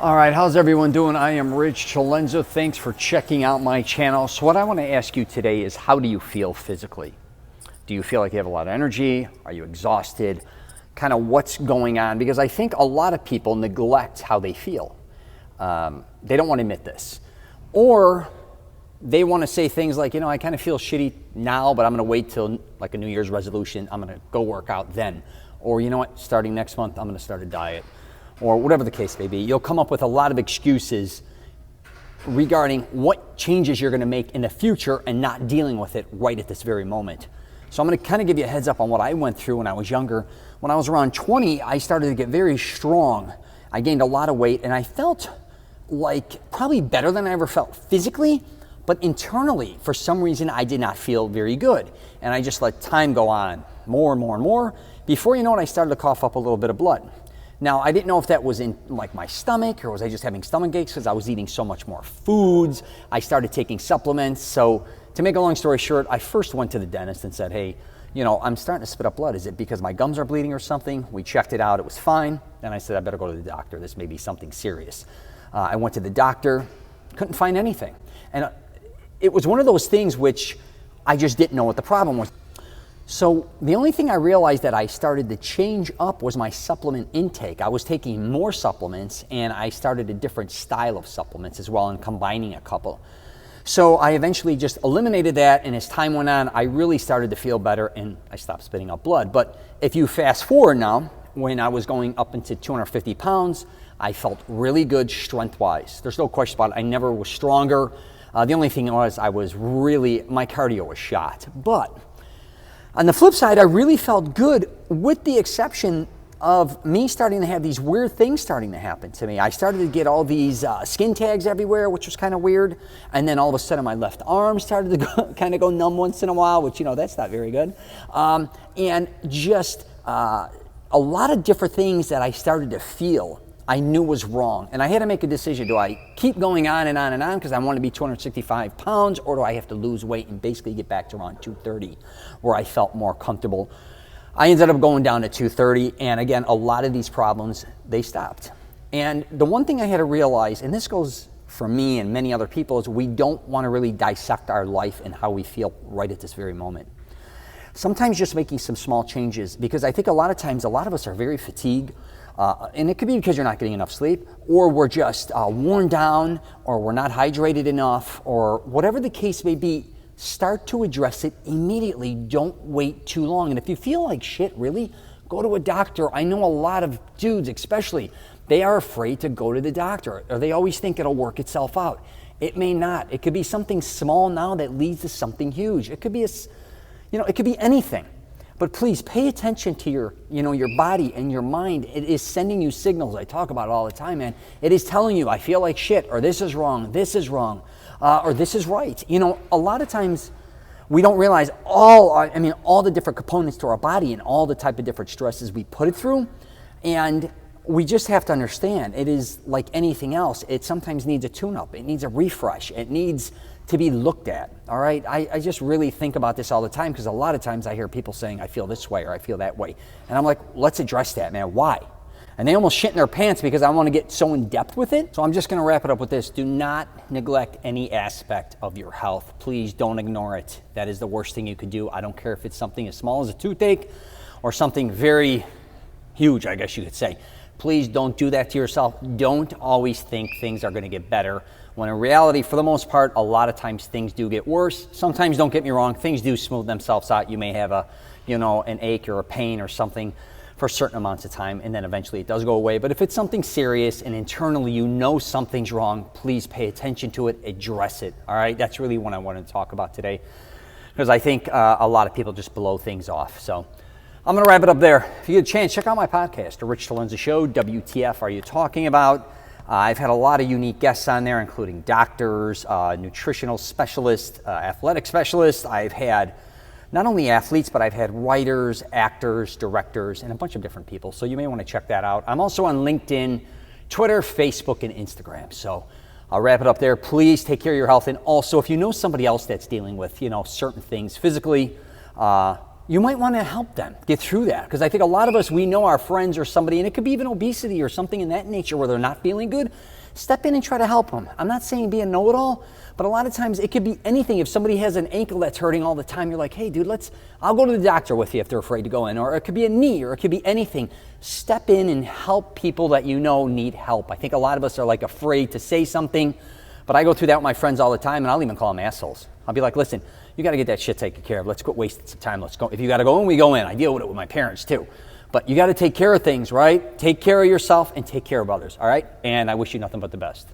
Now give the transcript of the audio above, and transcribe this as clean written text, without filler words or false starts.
All right, how's everyone doing? I am Rich CELENZA. Thanks for checking out my channel. So what I want to ask you today is, how do you feel physically? Do you feel like you have a lot of energy? Are you exhausted? Kind of what's going on? Because I think a lot of people neglect how they feel. They don't want to admit this. Or they want to say things like, I kind of feel shitty now, but I'm going to wait till like a New Year's resolution. I'm going to go work out then. Or you know what, starting next month, I'm going to start a diet. Or whatever the case may be. You'll come up with a lot of excuses regarding what changes you're going to make in the future and not dealing with it right at this very moment. So I'm going to kind of give you a heads up on what I went through when I was younger. When I was around 20, I started to get very strong. I gained a lot of weight, and I felt like probably better than I ever felt physically, but internally, for some reason, I did not feel very good. And I just let time go on more and more and more. Before you know it, I started to cough up a little bit of blood. Now, I didn't know if that was in like my stomach or was I just having stomach aches because I was eating so much more foods. I started taking supplements. So to make a long story short, I first went to the dentist and said, hey, I'm starting to spit up blood. Is it because my gums are bleeding or something? We checked it out. It was fine. And I said, I better go to the doctor. This may be something serious. I went to the doctor, couldn't find anything. And it was one of those things which I just didn't know what the problem was. So the only thing I realized that I started to change up was my supplement intake. I was taking more supplements, and I started a different style of supplements as well and combining a couple. So I eventually just eliminated that, and as time went on, I really started to feel better and I stopped spitting up blood. But if you fast forward now, when I was going up into 250 pounds, I felt really good strength-wise. There's no question about it. I never was stronger. The only thing was my cardio was shot. But on the flip side, I really felt good, with the exception of me starting to have these weird things starting to happen to me. I started to get all these skin tags everywhere, which was kind of weird. And then all of a sudden, my left arm started to kind of go numb once in a while, which, that's not very good. And just a lot of different things that I started to feel I knew was wrong. And I had to make a decision. Do I keep going on and on and on because I want to be 265 pounds, or do I have to lose weight and basically get back to around 230 where I felt more comfortable? I ended up going down to 230, and again, a lot of these problems, they stopped. And the one thing I had to realize, and this goes for me and many other people, is we don't want to really dissect our life and how we feel right at this very moment. Sometimes just making some small changes, because I think a lot of times, a lot of us are very fatigued. And it could be because you're not getting enough sleep, or we're just worn down, or we're not hydrated enough, or whatever the case may be. Start to address it immediately. Don't wait too long. And if you feel like shit, really, go to a doctor. I know a lot of dudes, especially, they are afraid to go to the doctor, or they always think it'll work itself out. It may not. It could be something small now that leads to something huge. It could be it could be anything. But please pay attention to your body and your mind. It is sending you signals. I talk about it all the time, man. It is telling you, I feel like shit, or this is wrong, or this is right. A lot of times we don't realize all the different components to our body and all the type of different stresses we put it through. And we just have to understand, it is like anything else. It sometimes needs a tune-up. It needs a refresh. It needs to be looked at, all right? I just really think about this all the time, because a lot of times I hear people saying, I feel this way or I feel that way. And I'm like, let's address that, man. Why? And they almost shit in their pants because I want to get so in depth with it. So I'm just going to wrap it up with this. Do not neglect any aspect of your health. Please don't ignore it. That is the worst thing you could do. I don't care if it's something as small as a toothache or something very huge, I guess you could say. Please don't do that to yourself. Don't always think things are going to get better, when in reality, for the most part, a lot of times things do get worse. Sometimes, don't get me wrong, things do smooth themselves out. You may have an ache or a pain or something for certain amounts of time, and then eventually it does go away. But if it's something serious and internally something's wrong, please pay attention to it, address it, all right? That's really what I wanted to talk about today, because I think a lot of people just blow things off. So I'm going to wrap it up there. If you get a chance, check out my podcast, The Rich CELENZA Show. WTF Are You Talking About? I've had a lot of unique guests on there, including doctors, nutritional specialists, athletic specialists. I've had not only athletes, but I've had writers, actors, directors, and a bunch of different people. So you may want to check that out. I'm also on LinkedIn, Twitter, Facebook, and Instagram. So I'll wrap it up there. Please take care of your health. And also, if you know somebody else that's dealing with, certain things physically, you might want to help them get through that. Because I think a lot of us, we know our friends or somebody, and it could be even obesity or something in that nature where they're not feeling good. Step in and try to help them. I'm not saying be a know-it-all, but a lot of times it could be anything. If somebody has an ankle that's hurting all the time, you're like, hey, dude, I'll go to the doctor with you if they're afraid to go in. Or it could be a knee, or it could be anything. Step in and help people that you know need help. I think a lot of us are like afraid to say something, but I go through that with my friends all the time, and I'll even call them assholes. I'll be like, listen, you got to get that shit taken care of. Let's quit wasting some time. Let's go. If you got to go in, we go in. I deal with it with my parents too. But you got to take care of things, right? Take care of yourself and take care of others, all right? And I wish you nothing but the best.